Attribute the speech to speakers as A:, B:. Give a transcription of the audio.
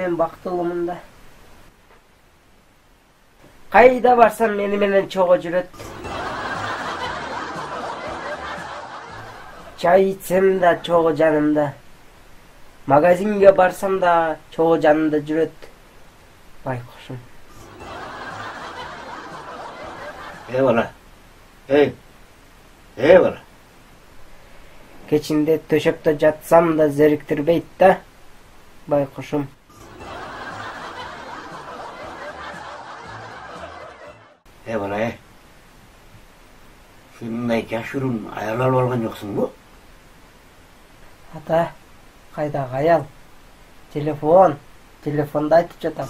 A: мен бактылуумун да. Кайда барсам мени менен чого жүрөт. Чай ичсем да чого жанымда. Магазинге барсам да чого жанымда жүрөт. Байкушум.
B: Бала. Бала.
A: Кечинде төшөктө жатсам да зериктирбейт да. Байкушум.
B: Бала. Сындай жашырын аял алып алган жоксуңбу?
A: Ата, кайдагы аял? Телефонда айтып жатам.